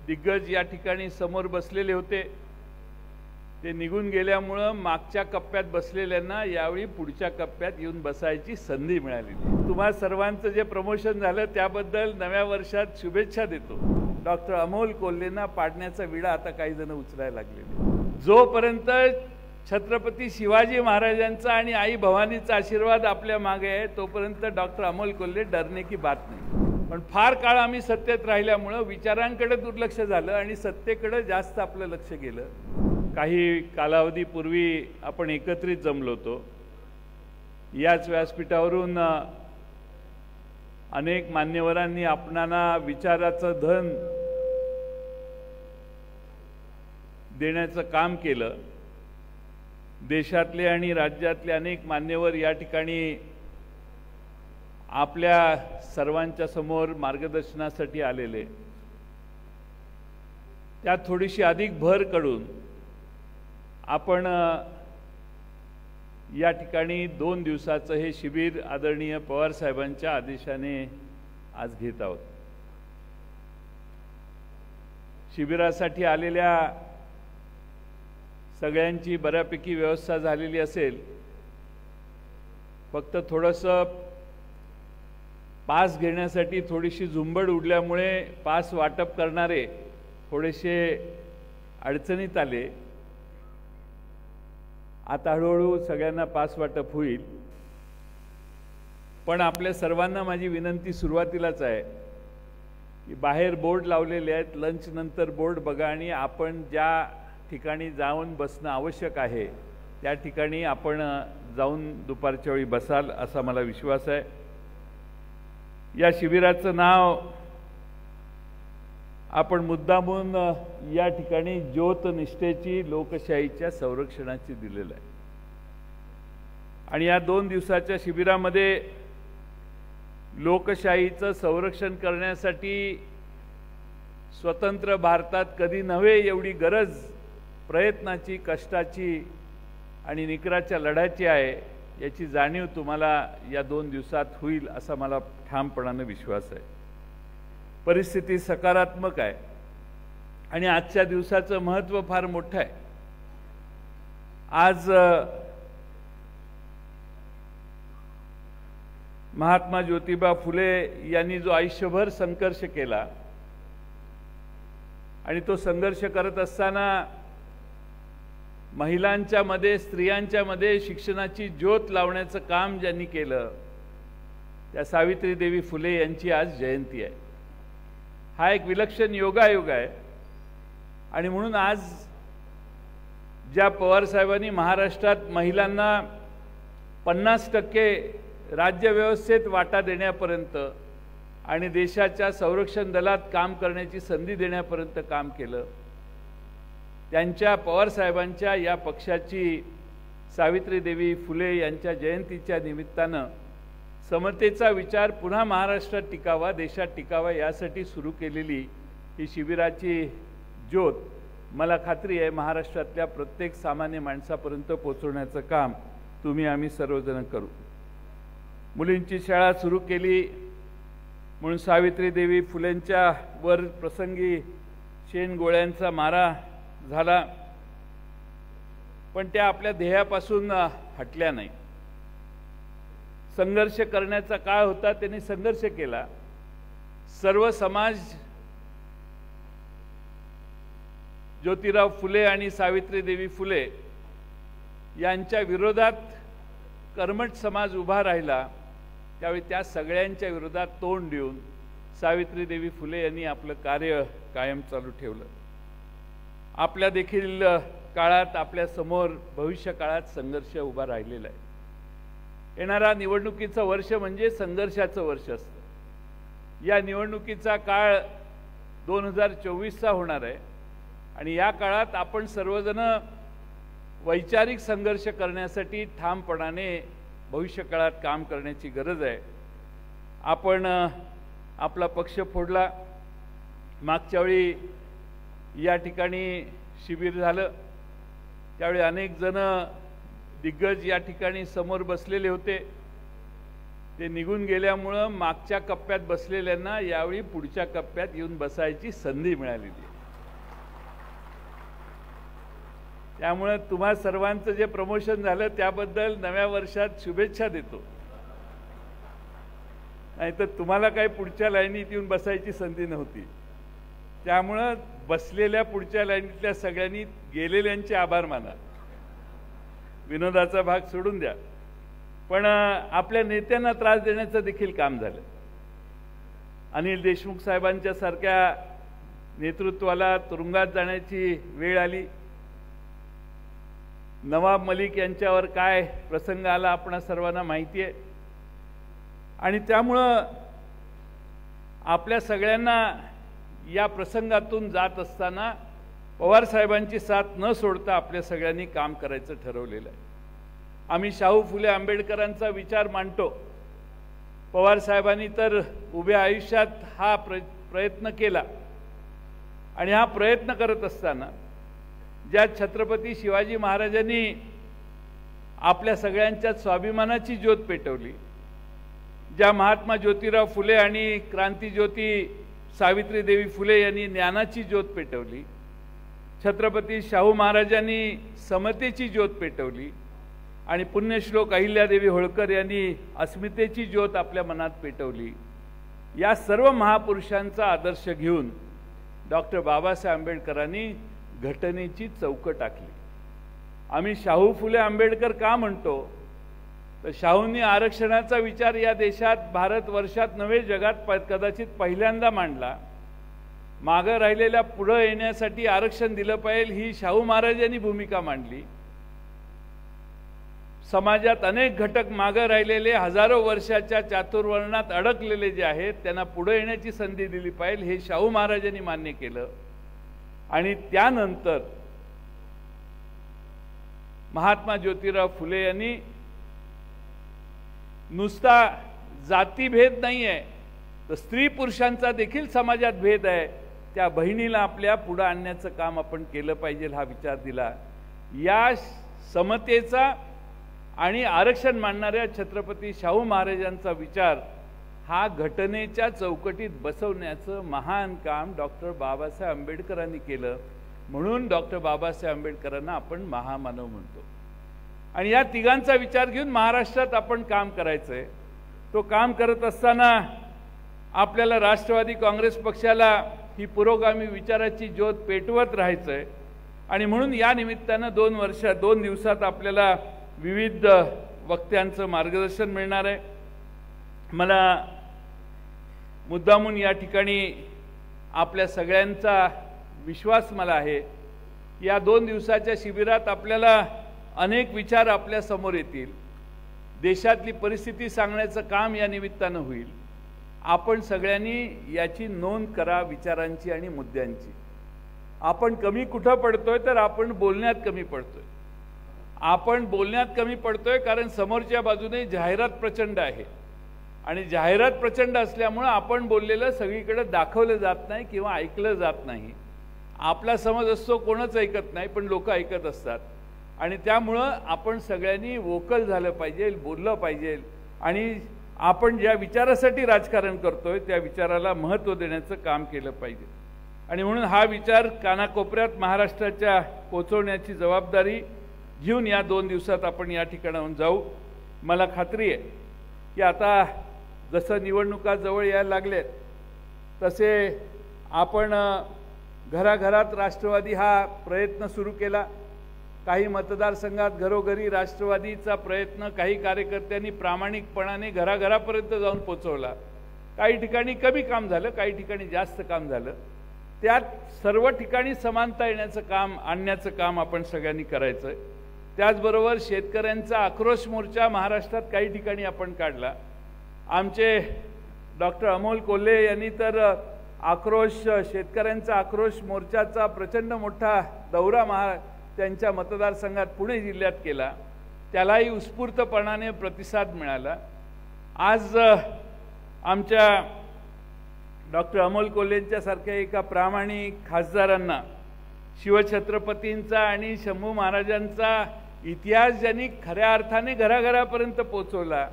दिग्गज या ठिकाणी समोर बसलेले होते। ते निघून गेल्यामुळे मागच्या कप्प्यात बसलेल्यांना यावेळी पुढच्या कप्प्यात येऊन बसायची संधी मिळाली। तुम्हा सर्वांचं जे प्रमोशन झालं त्याबद्दल नव्या वर्षात शुभेच्छा देतो। डॉक्टर अमोल कोल्हेंना पाडण्याचा विडा आता काही जण उचलायला लागलेले। जोपर्यंत छत्रपती शिवाजी महाराजांचा आणि आई भवानीचा आशीर्वाद आपल्या मागे आहे तोपर्यंत डॉक्टर अमोल कोल्हे डरने की बात नाही। पण फार काळ आम्ही सत्तेत राहिल्यामुळे विचारांकडे दुर्लक्ष झालं आणि सत्तेकडे जास्त आपलं लक्ष गेलं। काही कालावधीपूर्वी आपण एकत्रित जमलो होतो। याच व्यासपीठावरून अनेक मान्यवरांनी आपणाला विचाराचं धन देण्याचं काम केलं। देशातले आणि राज्यातले अनेक मान्यवर या ठिकाणी आपल्या सर्वांच्या समोर मार्गदर्शनासाठी आलेले। त्यात थोडीशी अधिक भर करून आपण या ठिकाणी 2 दिवसाचं हे शिबिर आदरणीय पवार साहेबांच्या आदेशाने आज घेत आहोत। शिबिरासाठी आलेल्या सगळ्यांची बऱ्यापैकी व्यवस्था झालेली असेल। फक्त थोडंसं पास घेण्यासाठी थोडीशी झुंबड उडल्यामुळे पास वाटप करणारे थोडेसे अडचणीत आले। आता हळूहळू सगळ्यांना पास वाटप होईल। पण आपल्या सर्वांना माझी विनंती सुरुवातीलाच आहे की बाहेर बोर्ड लावलेले आहेत, लंच नंतर बोर्ड बघा आणि आपण ज्या ठिकाणी जाऊन बसणं आवश्यक आहे त्या ठिकाणी आपण जाऊन दुपारच्या वेळी बसाल असा मला विश्वास आहे। या शिबिराचं नाव आपण मुद्दामून या ठिकाणी ज्योत निष्ठेची लोकशाहीच्या संरक्षणाची दिलेलं आहे। आणि या 2 दिवसाच्या शिबिरामध्ये लोकशाहीचं संरक्षण करण्यासाठी स्वतंत्र भारतात कधी नव्हे एवढी गरज प्रयत्नाची, कष्टाची आणि निकराच्या लढ्याची आहे याची जाणीव तुम्हाला या 2 दिवसात होईल असा मला ठामपणाने विश्वास आहे। परिस्थिती सकारात्मक आहे आणि आजच्या दिवसाचं महत्त्व फार मोठं आहे। आज महात्मा ज्योतिबा फुले यांनी जो आयुष्यभर संघर्ष केला आणि तो संघर्ष करत असताना महिलांच्या मध्ये, स्त्रियांच्या मध्ये शिक्षणाची ज्योत लावण्याचं काम ज्यांनी केलं त्या सावित्रीदेवी फुले यांची आज जयंती आहे। हा एक विलक्षण योगायोग आहे आणि म्हणून आज ज्या पवार साहेबांनी महाराष्ट्रात महिलांना 50% राज्यव्यवस्थेत वाटा देण्यापर्यंत आणि देशाच्या संरक्षण दलात काम करण्याची संधी देण्यापर्यंत काम केलं, त्यांच्या पवार साहेबांच्या या पक्षाची सावित्रीदेवी फुले यांच्या जयंतीच्या निमित्तानं समतेचा विचार पुन्हा महाराष्ट्रात टिकावा, देशात टिकावा यासाठी सुरू केलेली ही शिबिराची ज्योत मला खात्री आहे महाराष्ट्रातल्या प्रत्येक सामान्य माणसापर्यंत पोहोचवण्याचं काम तुम्ही आम्ही सर्वजण करू। मुलींची शाळा सुरू केली म्हणून सावित्रीदेवी फुलेंच्या वर प्रसंगी शेणगोळ्यांचा मारा झाला, पण त्या आपल्या ध्येयापासून हटल्या नाही। संघर्ष करण्याचा काळ होता, त्यांनी संघर्ष केला। सर्व समाज ज्योतिराव फुले आणि सावित्रीदेवी फुले यांच्या विरोधात कर्मठ समाज उभा राहिला, त्यावेळी त्या सगळ्यांच्या विरोधात तोंड देऊन सावित्रीदेवी फुले यांनी आपलं कार्य कायम चालू ठेवलं। आपल्या देखील काळात आपल्या समोर भविष्य काळात संघर्ष उभा राहिलेला आहे। येणारा निवडणुकीचं वर्ष म्हणजे संघर्षाचं वर्ष असतं। या निवडणुकीचा काळ 2024चा होणार आहे आणि या काळात आपण सर्वजण वैचारिक संघर्ष करण्यासाठी ठामपणाने भविष्य काळात काम करण्याची गरज आहे। आपण आपला पक्ष फोडला। मागच्या वेळी या ठिकाणी शिबिर झालं त्यावेळी अनेक जण दिग्गज या ठिकाणी समोर बसलेले होते। ते निघून गेल्यामुळे मागच्या कप्प्यात बसलेल्यांना यावेळी पुढच्या कप्प्यात येऊन बसायची संधी मिळाली। त्यामुळे तुम्हा सर्वांचं जे प्रमोशन झालं त्याबद्दल नव्या वर्षात शुभेच्छा देतो. नाहीतर तुम्हाला काही पुढच्या लाईनीत येऊन बसायची संधी नव्हती. त्यामुळं बसलेल्या पुढच्या लाईनीतल्या सगळ्यांनी गेलेल्यांचे आभार माना. विनोदाचा भाग सोडून द्या, पण आपल्या नेत्यांना त्रास देण्याचं देखील काम झालं. अनिल देशमुख साहेबांच्या सारख्या नेतृत्वाला तुरुंगात जाण्याची वेळ आली. नवाब मलिक यांच्यावर काय प्रसंग आला आपणा सर्वांना माहिती आहे. आणि त्यामुळं आपल्या सगळ्यांना या प्रसंगातून जात असताना पवार साहेबांची साथ न सोडता आपल्या सगळ्यांनी काम करायचं ठरवलेलं आहे. आम्ही शाहू फुले आंबेडकरांचा विचार मांडतो. पवार साहेबांनी तर उभ्या आयुष्यात हा प्रयत्न केला. आणि हा प्रयत्न करत असताना ज्या छत्रपती शिवाजी महाराजांनी आपल्या सगळ्यांच्या स्वाभिमानाची ज्योत पेटवली, ज्या महात्मा ज्योतिराव फुले आणि क्रांतिज्योती सावित्रीदेवी फुले यांनी ज्ञानाची ज्योत पेटवली, छत्रपती शाहू महाराजांनी समतेची ज्योत पेटवली आणि पुण्यश्लोक अहिल्यादेवी होळकर यांनी अस्मितेची ज्योत आपल्या मनात पेटवली, या सर्व महापुरुषांचा आदर्श घेऊन डॉक्टर बाबासाहेब आंबेडकरांनी घटनेची चौकट आखली. आम्ही शाहू फुले आंबेडकर का म्हणतो तर शाहूंनी आरक्षणाचा विचार या देशात भारतवर्षात नव्हे जगात कदाचित पहिल्यांदा मांडला. मागं राहिलेल्या पुढं येण्यासाठी आरक्षण दिलं पाहिजे ही शाहू महाराजांनी भूमिका मांडली. समाजात अनेक घटक मागं राहिलेले हजारो वर्षाच्या चातुर्वर्णात अडकलेले जे आहेत त्यांना पुढे येण्याची संधी दिली पाहिजे हे शाहू महाराजांनी मान्य केलं. आणि त्यानंतर महात्मा ज्योतिराव फुले यांनी नुसता जातीभेद नाही आहे तर स्त्री पुरुषांचा देखील समाजात भेद आहे, त्या बहिणीला आपल्या पुढे आणण्याचं काम आपण केलं पाहिजे हा विचार दिला. या समतेचा आणि आरक्षण मानणाऱ्या छत्रपती शाहू महाराजांचा विचार हा घटनेच्या चौकटीत बसवण्याचं महान काम डॉक्टर बाबासाहेब आंबेडकरांनी केलं. म्हणून डॉक्टर बाबासाहेब आंबेडकरांना आपण महामानव म्हणतो. आणि या तिघांचा विचार घेऊन महाराष्ट्रात आपण काम करायचं आहे. तो काम करत असताना आपल्याला राष्ट्रवादी काँग्रेस पक्षाला ही पुरोगामी विचाराची ज्योत पेटवत राहायचं आहे. आणि म्हणून या निमित्तानं 2 दिवसात आपल्याला विविध वक्त्यांचं मार्गदर्शन मिळणार आहे. मला मुद्दामून या ठिकाणी आपल्या सगळ्यांचा विश्वास मला आहे. या 2 दिवसाच्या शिबिरात आपल्याला अनेक विचार आपल्या समोर येतील. देशातली परिस्थिती सांगण्याचं काम या निमित्तानं होईल. आपण सगळ्यांनी याची नोंद करा विचारांची आणि मुद्द्यांची. आपण कमी कुठं पडतोय तर आपण बोलण्यात कमी पडतोय. आपण बोलण्यात कमी पडतोय कारण समोरच्या बाजूने जाहिरात प्रचंड आहे आणि जाहिरात प्रचंड असल्यामुळे आपण बोललेलं सगळीकडे दाखवलं जात नाही किंवा ऐकलं जात नाही. आपला समज असतो कोणच ऐकत नाही पण लोक ऐकत असतात. आणि त्यामुळं आपण सगळ्यांनी वोकल झालं पाहिजे, बोललं पाहिजे आणि आपण ज्या विचारासाठी राजकारण करतोय त्या विचाराला महत्त्व देण्याचं काम केलं पाहिजे. आणि म्हणून हा विचार कानाकोपऱ्यात महाराष्ट्राच्या पोचवण्याची जबाबदारी घेऊन या 2 दिवसात आपण या ठिकाणाहून जाऊ. मला खात्री आहे की आता जसं निवडणुका जवळ यायला लागल्यात तसे आपण घराघरात राष्ट्रवादी हा प्रयत्न सुरू केला. काही मतदारसंघात घरोघरी राष्ट्रवादीचा प्रयत्न काही कार्यकर्त्यांनी प्रामाणिकपणाने घराघरापर्यंत जाऊन पोचवला. काही ठिकाणी कमी काम झालं, काही ठिकाणी जास्त काम झालं. त्यात सर्व ठिकाणी समानता येण्याचं काम आणण्याचं काम आपण सगळ्यांनी करायचं आहे. त्याचबरोबर शेतकऱ्यांचा आक्रोश मोर्चा महाराष्ट्रात काही ठिकाणी आपण काढला. आमचे डॉक्टर अमोल कोल्हे यांनी तर शेतकऱ्यांचा आक्रोश मोर्चाचा प्रचंड मोठा दौरा त्यांच्या मतदारसंघात पुणे जिल्ह्यात केला. त्यालाही उत्स्फूर्तपणाने प्रतिसाद मिळाला. आज आमच्या डॉक्टर अमोल कोल्हेंच्या सारख्या एका प्रामाणिक खासदारांना शिवछत्रपतींचा आणि शंभू महाराजांचा इतिहास ज्यांनी खऱ्या अर्थाने घराघरापर्यंत पोचवला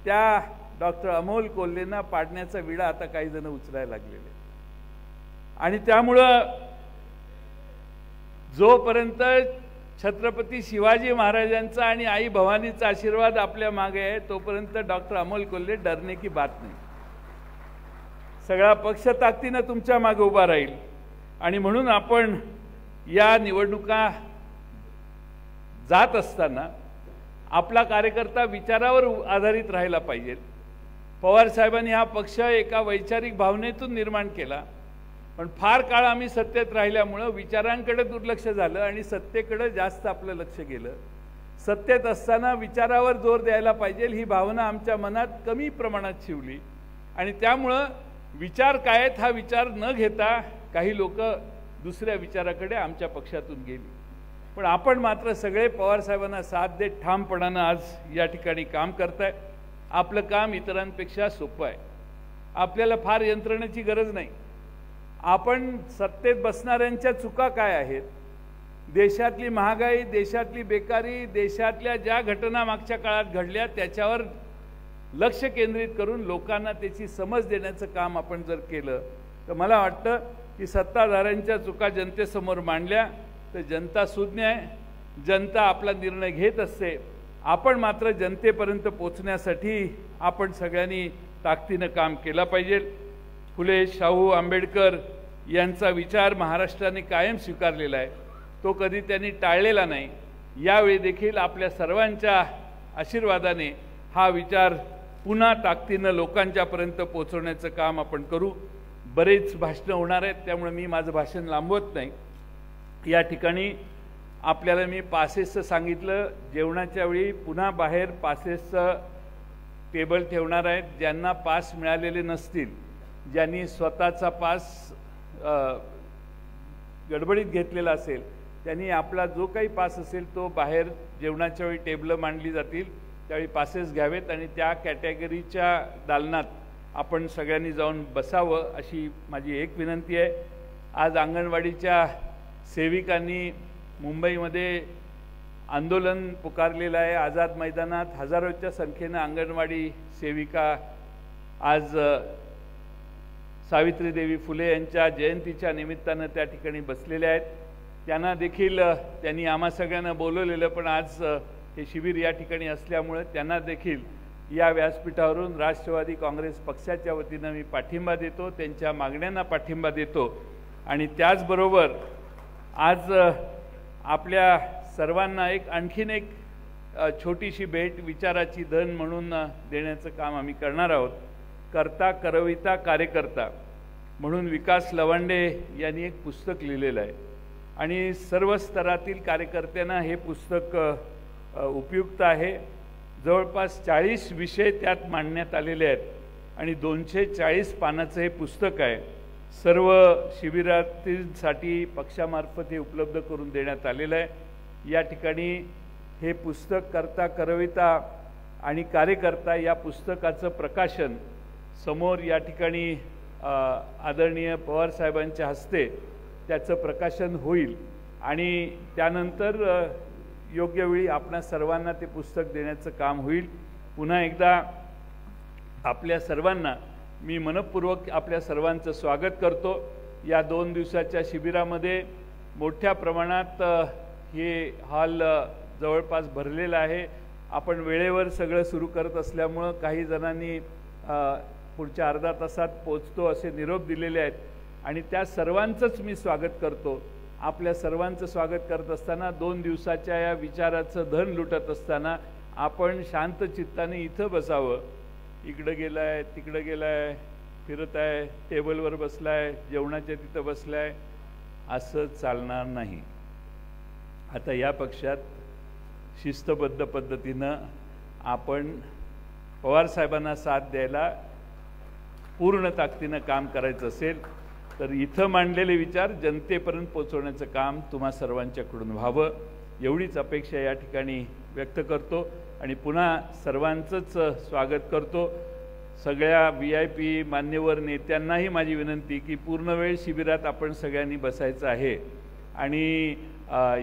त्या डॉक्टर अमोल कोल्हेंना पाडण्याचा विडा आता काही जण उचलायला लागलेले. आणि त्यामुळं जोपर्यंत छत्रपती शिवाजी महाराजांचा आणि आई भवानीचा आशीर्वाद आपल्या मागे आहे, तोपर्यंत डॉक्टर अमोल कोल्हे डरने की बात नाही. सगळा पक्ष ताकदीनं तुमच्या मागे उभा राहील. आणि म्हणून आपण या निवडणुका जात असताना आपला कार्यकर्ता विचारावर आधारित राहायला पाहिजे. पवार साहेबांनी हा पक्ष एका वैचारिक भावनेतून निर्माण केला, पण फार काळ आम्ही सत्तेत राहिल्यामुळं विचारांकडे दुर्लक्ष झालं आणि सत्तेकडे जास्त आपलं लक्ष गेलं. सत्तेत असताना विचारावर जोर द्यायला पाहिजे ही भावना आमच्या मनात कमी प्रमाणात शिवली आणि त्यामुळं विचार काय आहेत हा विचार न घेता काही लोक दुसऱ्या विचाराकडे आमच्या पक्षातून गेली. पण आपण मात्र सगळे पवार साहेबांना साथ देत ठामपणानं आज या ठिकाणी काम करताय. आपलं काम इतरांपेक्षा सोपं आहे. आपल्याला फार यंत्रणेची गरज नाही. आपण सत्तेत बसणाऱ्यांच्या चुका काय आहेत, देशातली महागाई, देशातली बेकारी, देशातल्या ज्या घटना मागच्या काळात घडल्या त्याच्यावर लक्ष केंद्रित करून लोकांना त्याची समज देण्याचं काम आपण जर केलं तर मला वाटतं की सत्ताधाऱ्यांच्या चुका जनतेसमोर मांडल्या तर जनता सुज्ञ आहे, जनता आपला निर्णय घेत असते. आपण मात्र जनतेपर्यंत पोचण्यासाठी आपण सगळ्यांनी ताकदीनं काम केलं पाहिजे. फुले, शाहू, आंबेडकर यांचा विचार महाराष्ट्राने कायम स्वीकारलेला आहे, तो कधी त्यांनी टाळलेला नाही. यावेळी देखील आपल्या सर्वांच्या आशीर्वादाने हा विचार पुन्हा ताकदीनं लोकांच्यापर्यंत पोहोचवण्याचं काम आपण करू. बरेच भाषणं होणार आहेत त्यामुळे मी माझं भाषण लांबवत नाही. या ठिकाणी आपल्याला मी पासेसचं सांगितलं, जेवणाच्या वेळी पुन्हा बाहेर पासेसचं टेबल ठेवणार आहेत. ज्यांना पास मिळालेले नसतील, ज्यांनी स्वतःचा पास गडबडीत घेतलेला असेल, त्यांनी आपला जो काही पास असेल तो बाहेर जेवणाच्या वेळी टेबलं मांडली जातील त्यावेळी पासेस घ्यावेत आणि त्या कॅटेगरीच्या दालनात आपण सगळ्यांनी जाऊन बसावं अशी माझी एक विनंती आहे. आज अंगणवाडीच्या सेविकांनी मुंबईमध्ये आंदोलन पुकारलेलं आहे. आझाद मैदानात हजारोच्या संख्येनं अंगणवाडी सेविका आज सावित्रीदेवी फुले यांच्या जयंतीच्या निमित्तानं त्या ठिकाणी बसलेल्या आहेत. त्यांना देखील त्यांनी आम्हा सगळ्यांना बोलवलेलं, पण आज हे शिबिर या ठिकाणी असल्यामुळे त्यांना देखील या व्यासपीठावरून राष्ट्रवादी काँग्रेस पक्षाच्या वतीनं मी पाठिंबा देतो, त्यांच्या मागण्यांना पाठिंबा देतो. आणि त्याचबरोबर आज आपल्या सर्वांना आणखीन एक छोटीशी भेट विचाराची धन म्हणून देण्याचं काम आम्ही करणार आहोत. करता करविता कार्यकर्ता म्हणून विकास लवांडे यांनी एक पुस्तक लिहिलेलं आहे आणि सर्व स्तरातील कार्यकर्त्यांना हे पुस्तक उपयुक्त आहे. जवळपास 40 विषय त्यात मांडण्यात आलेले आहेत आणि 240 पानाचं हे पुस्तक आहे. सर्व शिबिरातील पक्षामार्फत हे उपलब्ध करून देण्यात आलेलं आहे. या ठिकाणी हे पुस्तक करता करविता आणि कार्यकर्ता या पुस्तकाचं प्रकाशन समोर या ठिकाणी आदरणीय पवार साहेबांच्या हस्ते त्याचं प्रकाशन होईल आणि त्यानंतर योग्य वेळी आपणा सर्वांना ते पुस्तक देण्याचं काम होईल. पुन्हा एकदा आपल्या सर्वांना मी मनपूर्वक आपल्या सर्वांचं स्वागत करतो. या 2 दिवसाच्या शिबिरामध्ये मोठ्या प्रमाणात हे हॉल जवळपास भरलेलं आहे. आपण वेळेवर सगळं सुरू करत असल्यामुळं काही जणांनी पुढच्या अर्धा तासात पोचतो असे निरोप दिलेले आहेत आणि त्या सर्वांचंच मी स्वागत करतो. आपल्या सर्वांचं स्वागत करत असताना 2 दिवसाच्या या विचाराचं धन लुटत असताना आपण शांत चित्ताने इथं बसावं. इकडं गेलाय, तिकडं गेलाय, फिरत आहे, टेबलवर बसलाय, जेवणाच्या तिथं बसलाय, असं चालणार नाही. आता या पक्षात शिस्तबद्ध पद्धतीनं आपण पवार साहेबांना साथ द्यायला पूर्ण ताकदीनं काम करायचं असेल तर इथं मांडलेले विचार जनतेपर्यंत पोहोचवण्याचं काम तुम्हा सर्वांच्याकडून व्हावं एवढीच अपेक्षा या ठिकाणी व्यक्त करतो आणि पुन्हा सर्वांचंच स्वागत करतो. सगळ्या VIP मान्यवर नेत्यांनाही माझी विनंती की पूर्ण वेळ शिबिरात आपण सगळ्यांनी बसायचं आहे आणि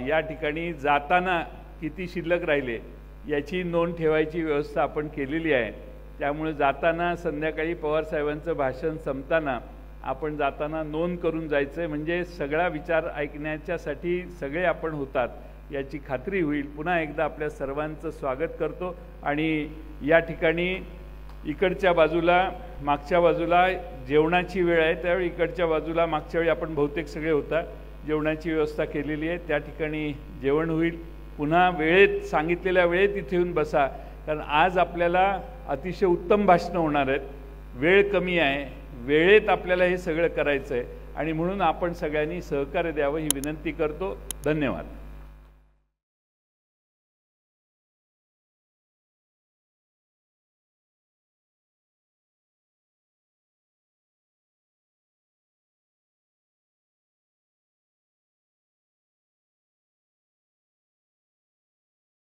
या ठिकाणी जाताना किती शिल्लक राहिले याची नोंद ठेवायची व्यवस्था आपण केलेली आहे. त्यामुळे जाताना संध्याकाळी पवार साहेबांचं भाषण संपताना आपण जाताना नोंद करून जायचं आहे, म्हणजे सगळा विचार ऐकण्याच्यासाठी सगळे आपण होतात याची खात्री होईल। पुन्हा एकदा आपल्या सर्वांचं स्वागत करतो आणि या ठिकाणी इकडच्या बाजूला मागच्या बाजूला जेवणाची वेळ आहे, त्यावेळी इकडच्या बाजूला मागच्या वेळी आपण बहुतेक सगळे होता, जेवणाची व्यवस्था केलेली आहे, त्या ठिकाणी जेवण होईल। पुन्हा वेळेत सांगितलेल्या वेळेत इथे येऊन बसा, कारण आज आपल्याला अतिशय उत्तम भाषणं होणार आहेत। वेळ कमी आहे, वेळेत आपल्याला हे सगळं करायचं आहे आणि म्हणून आपण सगळ्यांनी सहकार्य द्यावं ही विनंती करतो। धन्यवाद।